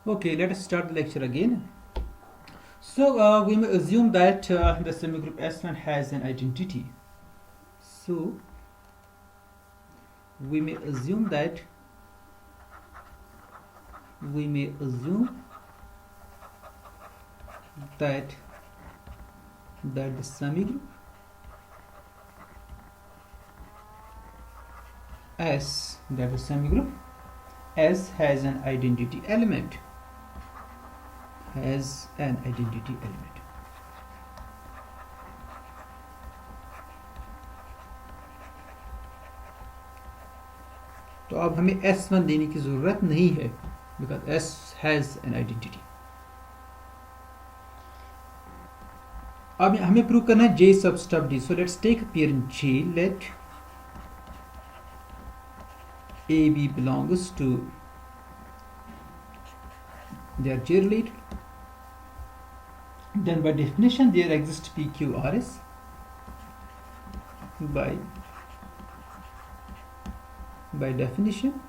Okay, let us start the lecture again. So we may assume that the semigroup S1 has an identity. So we may assume that that the semigroup S, that the semigroup S has an identity element. तो अब हमें S1 देने की ज़रूरत नहीं है because S has an identity. अब हमें प्रूव करना है J substuff D. So let's take a parent J. Let AB belongs to their J related. Then by definition there exists PQRS by definition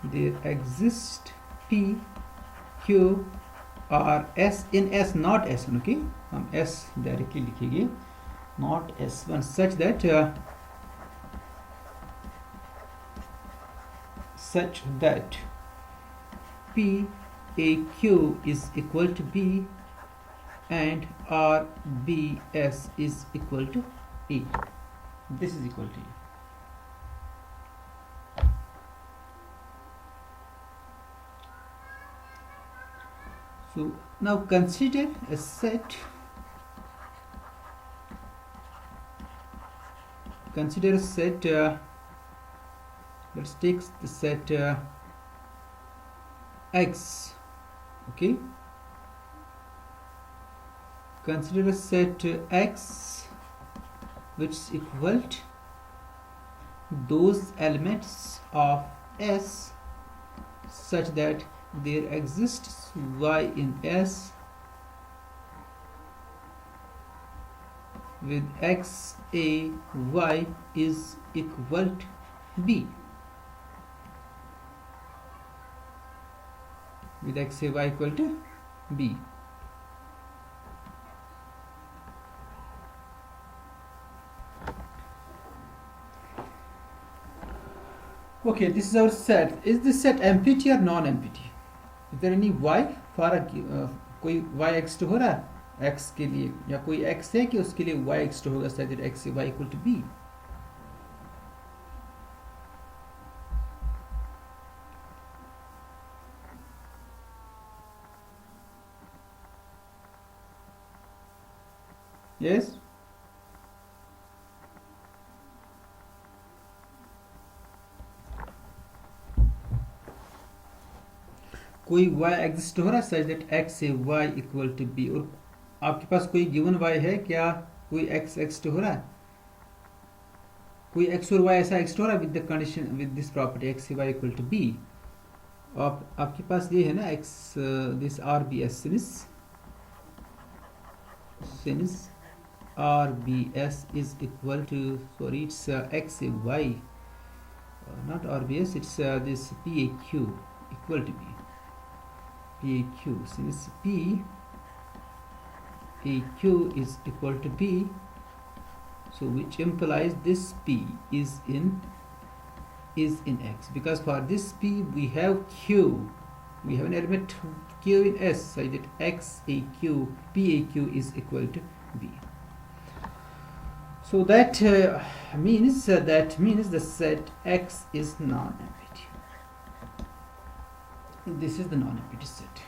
there exists PQRS in S, not S1. Okay, हम S directly लिखेंगे, not S1, such that PAQ is equal to B and RBS is equal to A. This is equal to A. So now consider a set. Let's take the set X. Okay. Consider a set X which is equal to those elements of S such that there exists Y in S with X A Y is equal to B. With X A Y equal to B. Okay, this is our set. Is this set empty or non-empty? Is there any Y for कोई Y x to हो रहा है X के लिए, या कोई X है कि उसके लिए Y x to होगा such that X Y equal to B? Yes. कोई y एग्जिस्ट हो रहा है सच दैट x से y इक्वल टू b, और आपके पास कोई गिवन y है, क्या कोई x एग्जिस्ट हो रहा है, कोई x और y ऐसा एग्जिस्ट हो रहा है with the condition with this property x से y इक्वल टू b. आपके पास ये है ना x this RBS since RBS is equal to, sorry, it's x से y, not RBS, it's this PAQ equal to b. PAQ, since PAQ is equal to B, so which implies this P is in X, because for this P we have Q, we have an element Q in S, so that XAQ PAQ is equal to B. So that means the set X is non-empty. This is the non-empty set.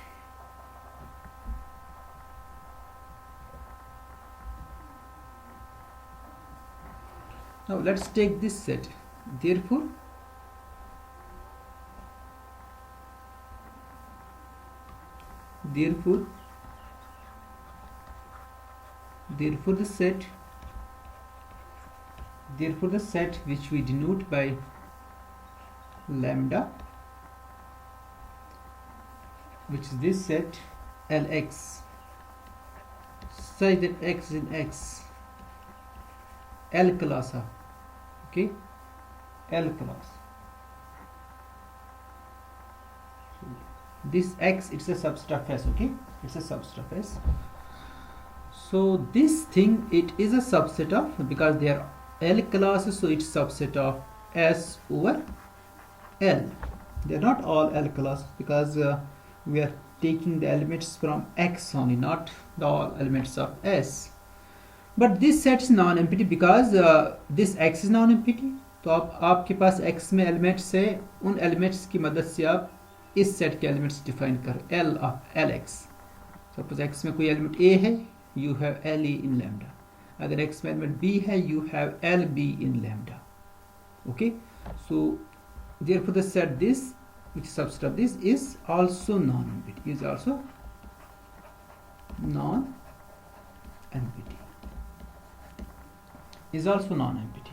Now let's take this set. Therefore the set which we denote by lambda, which is this set Lx, such that X in X L class, okay, L class, this x, it's a subset of S, okay, it's a subset of S. So this thing, it is a subset of, because they are L classes, so it's subset of S over L. They are not all L classes, because we are taking the elements from X only, not the all elements of S. But this set is non-empty because this X is non-empty. तो आपके पास X में elements है, उन elements की मदद से आप इस सेट के एलिमेंट्स डिफाइन कर L of LX. Suppose X में कोई एलिमेंट A है, you have LA in lambda. अगर X में एलिमेंट B है, you have LB in lambda. Okay, so therefore the set this, which is subset of this, is also non-empty. Is also non-empty. Is also non-empty.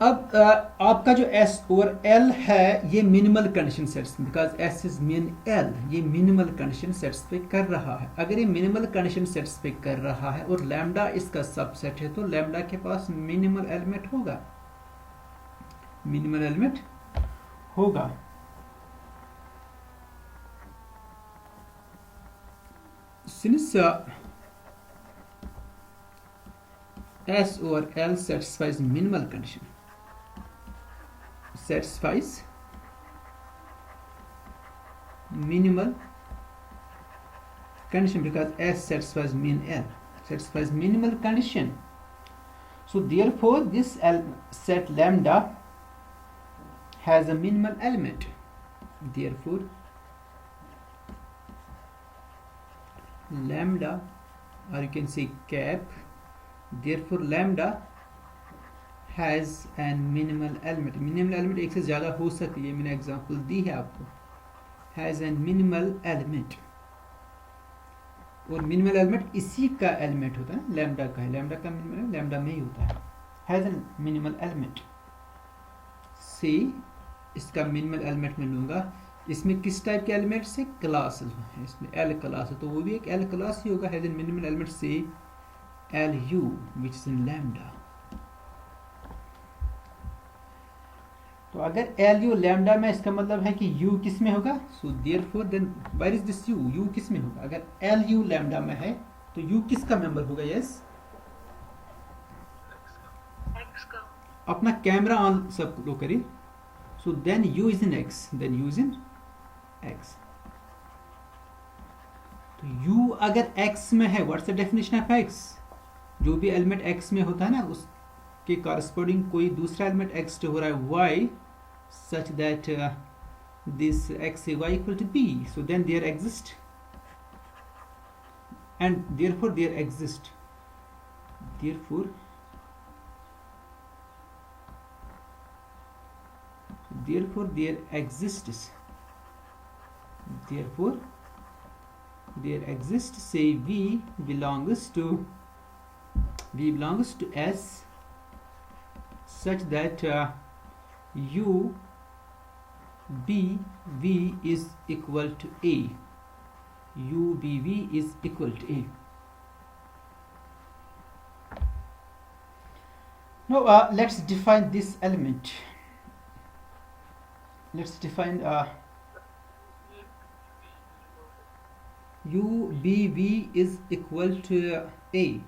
अब आपका जो S over L है, ये minimal condition sets, because S is mean L, ये minimal condition sets पे कर रहा है. अगर ये मिनिमल कंडीशन सेट्स पे कर रहा है और लैम्डा इसका सबसेट है, तो लैम्डा के पास मिनिमल एलिमेंट होगा, मिनिमल एलिमेंट होगा. Since S over L satisfies minimal condition, satisfies minimal condition, because S satisfies min L, satisfies minimal condition. So therefore this set lambda has a minimal element. Therefore lambda, or you can say cap, therefore lambda has an minimal element. Minimal element एक से ज़्यादा हो सकती है, मैंने example दी है आपको. has an minimal element, और मिनिमल एलिमेंट इसी का एलिमेंट होता है, लैम्डा का है, लैम्डा का मिनिमल लैम्डा में ही होता है. has an minimal element. से इसका मिनिमल एलिमेंट में लूँगा. इसमें किस टाइप के एलिमेंट से, क्लास है, इसमें L क्लास है, तो वो भी एक L क्लास ही होगा. has an minimal element से LU, which is in lambda. तो अगर LU लैम्डा में, इसका मतलब है कि U किस में होगा. So therefore then where is this U किस में होगा. अगर LU लैम्डा में है तो U किसका मेंबर होगा. यस, अपना कैमरा ऑन सब लोग करिए. So then U is in X, then U is in X. तो U अगर X में है, what's the definition of X. जो भी एलिमेंट X में होता है ना, उसके कॉरस्पॉन्डिंग कोई दूसरा एलिमेंट X हो रहा है Y, such that this X y equal to B. So then there exist, and therefore there exist, therefore there exists, therefore there exists, say V belongs to S, such that U B V is equal to A. U B V is equal to A. Now let's define this element. Let's define U B V is equal to A.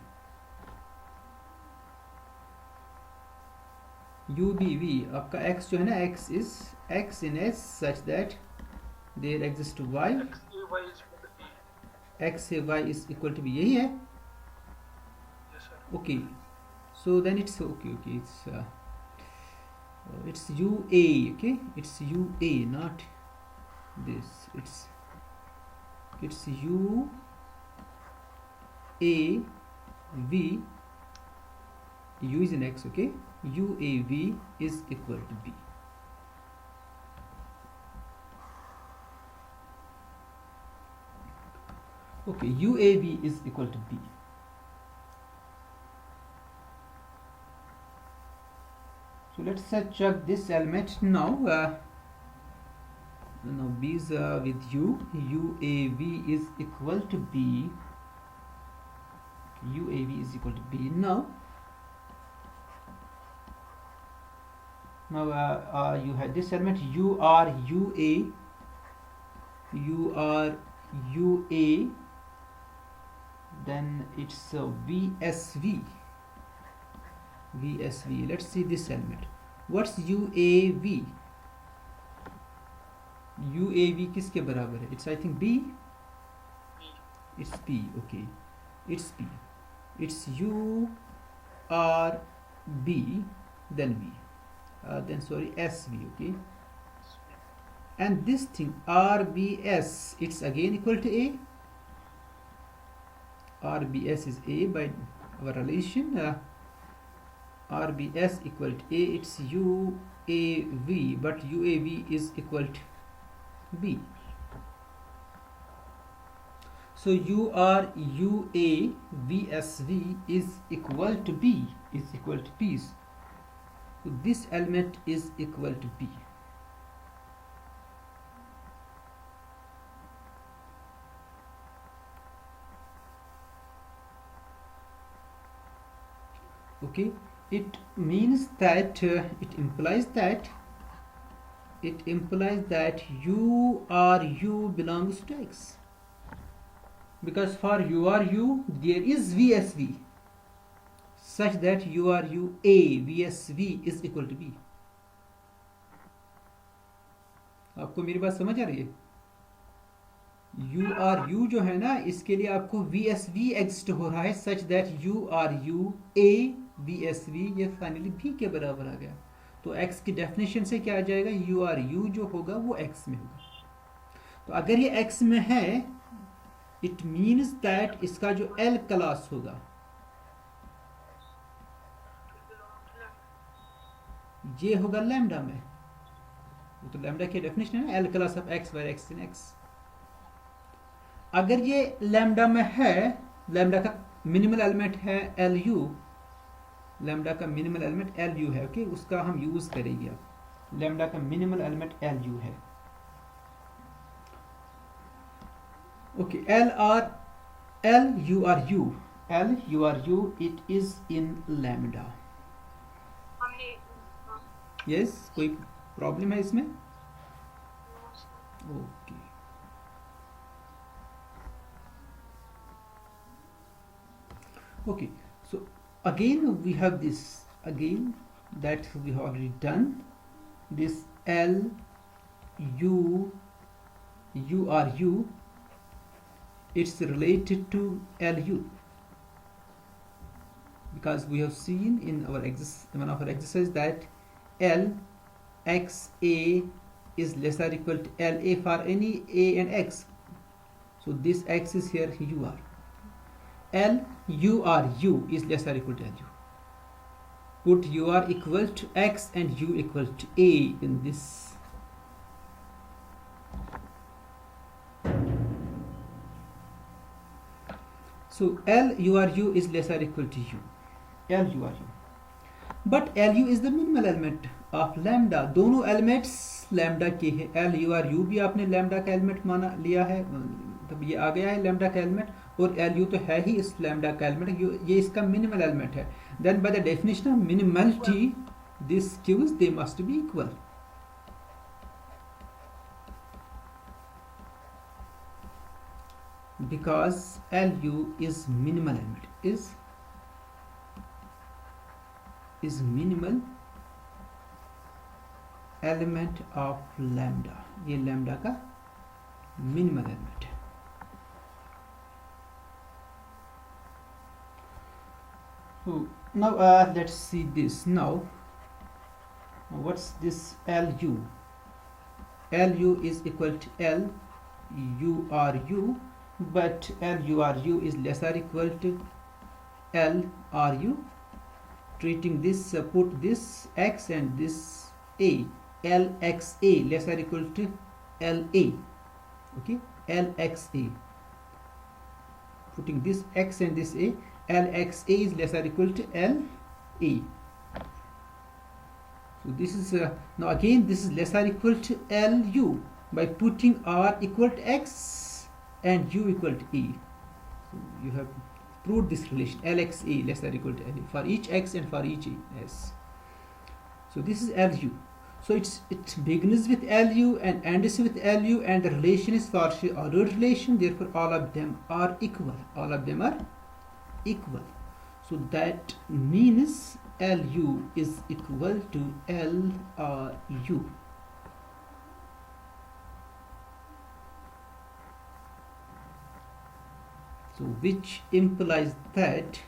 UBV, आपका X जो है ना, X is X in S such that there exists Y. X से Y is equal to B, यही है. Okay, so then it's okay. It's UA. Okay, it's UA, not this. It's U A V. U is in X. Okay. UAV is equal to B. Okay, UAV is equal to B. So let's check this element now. Now B is with U. UAV is equal to B. UAV is equal to B. Now Now you have this element u r u a, then it's VSV. Let's see this element. What's UAV? UAV किसके बराबर है? It's I think B. It's P. Okay, it's P. It's U R B, then V. Then sorry, SV. Okay, and this thing RBS, it's again equal to A. RBS is A by our relation. RBS equal to A, it's UAV, but UAV is equal to B. So URUAVSV is equal to B, is equal to P. So this element is equal to B. Okay, it means that it implies that URU belongs to X, because for URU there is VSV such that URU A VSV is equal to B. आपको मेरी बात समझ आ रही है? URU जो है ना, इसके लिए आपको VSV एग्जिस्ट हो रहा है such that URU A VSV ये फाइनली V के बराबर आ गया. तो X की डेफिनेशन से क्या आ जाएगा? URU जो होगा वो X में होगा. तो अगर ये X में है, इट मीन्स दैट इसका जो L क्लास होगा ये होगा लैम्डा में. तो लैम्डा की डेफिनेशन है ना, L class of X by X in X. अगर ये लैम्डा में है, लैम्डा का मिनिमल एलिमेंट है LU, लैम्डा का मिनिमल एलिमेंट LU है. ओके, उसका हम यूज करेंगे. अब लैम्डा का मिनिमल एलिमेंट LU है. Okay, LURU, it is in lambda. Yes, कोई प्रॉब्लम है इसमें? Okay, okay, so again we have this again that we have already done. This LURU, it's related to LU because we have seen in our one of our exercise that LXA is less or equal to LA for any A and X. So this X is here UR. LURU is less or equal to LU. Put UR equal to X and U equal to A in this. So LURU is less or equal to U. LURU. But LU is the minimal element of lambda. दोनों elements lambda के हैं. LURU भी आपने lambda का element माना लिया है, तब ये आ गया है लैम्डा का एलिमेंट, और LU तो है ही इस लैम्डा का एलिमेंट, ये इसका मिनिमल एलिमेंट है. Then by the definition of minimality this cause they must be equal. because LU is minimal element, is minimal element of lambda. ये lambda का minimal element है. So now let's see this. Now what's this LU? LU is equal to LURU, but LURU is less or equal to LRU. Treating this, put this X and this A, LXA less or equal to LA. Okay, LXA. Putting this X and this A, LXA is less or equal to LA. So this is now again this is less or equal to LU by putting R equal to X and U equal to E. So you have proved this relation LXA less or equal to LA for each X and for each S. So this is LU. So it begins with LU and ends with LU, and the relation is partially ordered relation. Therefore, all of them are equal. All of them are equal. So that means LU is equal to LRU. So which implies that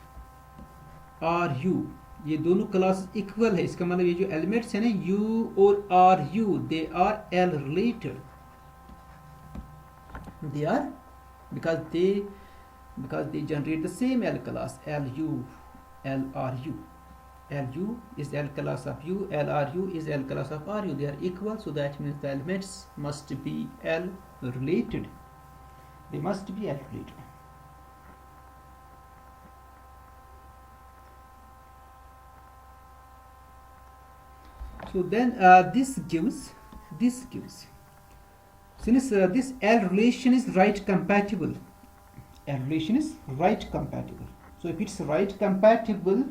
RU, ये दोनों class equal है. इसका मतलब ये जो elements है ना U और RU, they are L related. They are because they generate the same L class, LU, LRU. LU is L class of U, LRU is L class of RU. They are equal, so that means the elements must be L related. They must be L related. So then this gives since this L relation is right compatible. L relation is right compatible. So if it's right compatible,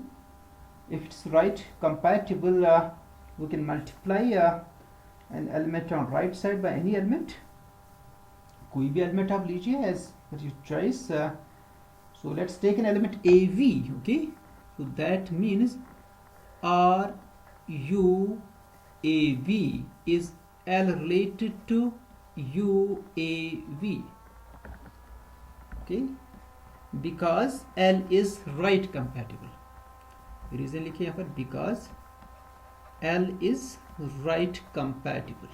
we can multiply an element on right side by any element. कोई भी element आप लीजिए as your choice. So let's take an element AV. Okay, so that means RUAV is L related to UAV. Okay, because L is right compatible. Reason लिखिए यहाँ पर, because L is right compatible.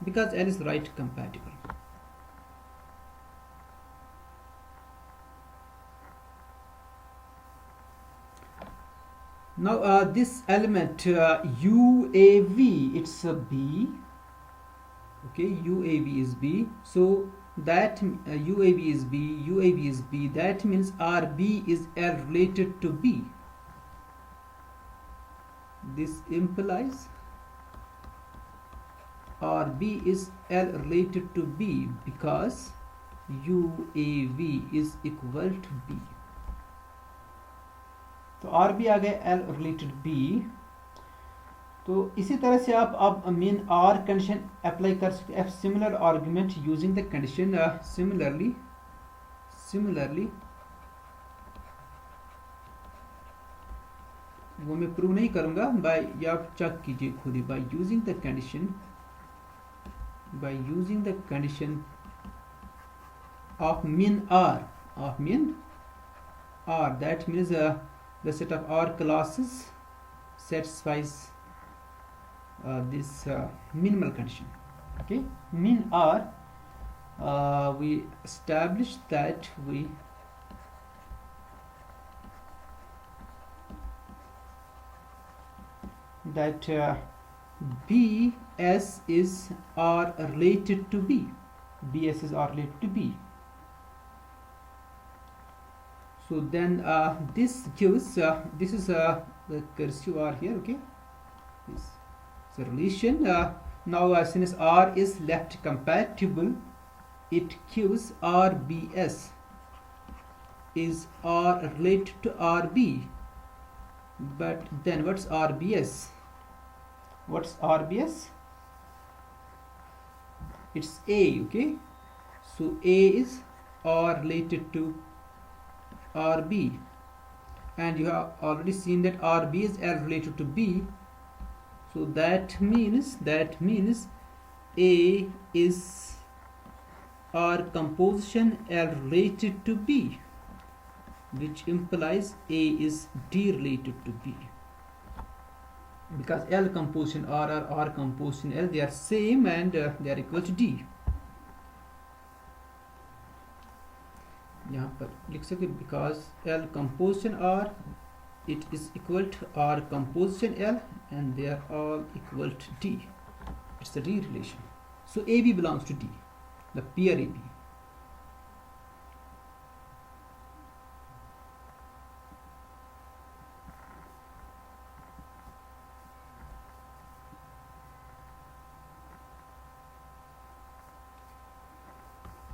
Because L is right compatible. Now this element UAV, it's a B. Okay, UAV is B. So that UAV is B. That means RB is L related to B. This implies RB is L related to B because UAV is equal to B. तो R B आ गया L related B. तो इसी तरह से आप mean are condition apply कर सकते हैं. Similar argument using the condition similarly वो मैं प्रूव नहीं करूंगा. बाय आप चेक कीजिए खुद ही. By using the condition of mean R that means the set of R classes satisfies this minimal condition. Okay, mean R, we established that BS is R related to B. BS is R related to B. So then this gives this is the cursive R here. Okay, this is a relation. Now since R is left compatible, it gives RBS is R related to RB. But then what's RBS? It's A. Okay, so A is R related to RB, and you have already seen that RB is L related to B. So that means A is R composition L related to B, which implies A is D related to B, because L composition R composition L, they are same and they are equal to D. यहाँ पर लिख सकते because L composition R, it is equal to R composition L, and they are all equal to D. It's a D relation. So AB belongs to D, the pair AB.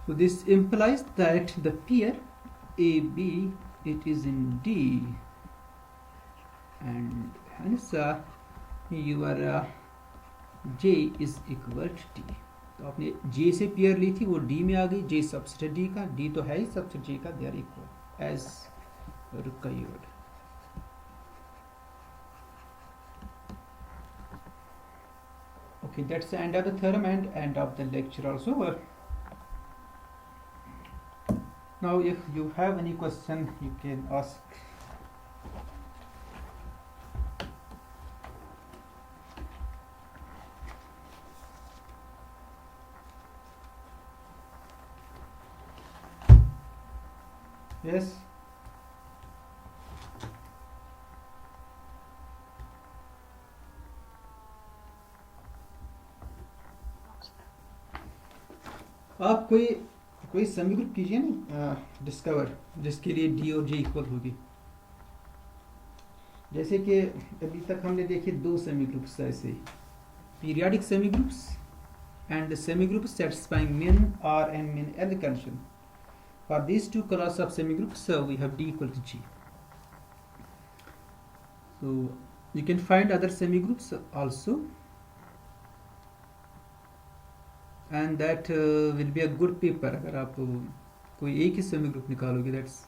So this implies that the pair AB it is in D, and hence your J is equal to D. तो आपने J से pair ली थी, वो D में आ गई, J subset D का, D तो है ही सबसेट J का, they are equal as required. Okay, that's the end of the theorem and end of the lecture also. Now if you have any question, you can ask. Yes. आप कोई semi group कीजिए ना discover, जिसके लिए D और J equal होगी. जैसे कि अभी तक हमने देखे दो सेमी ग्रुप्स ऐसे, periodic semi groups and semigroups satisfying min R and min L condition. For these two class of semigroups, we have D equal to G. So you can find other semigroups also, and that will be a good paper अगर आप कोई एक ही semi group निकालोगे. that's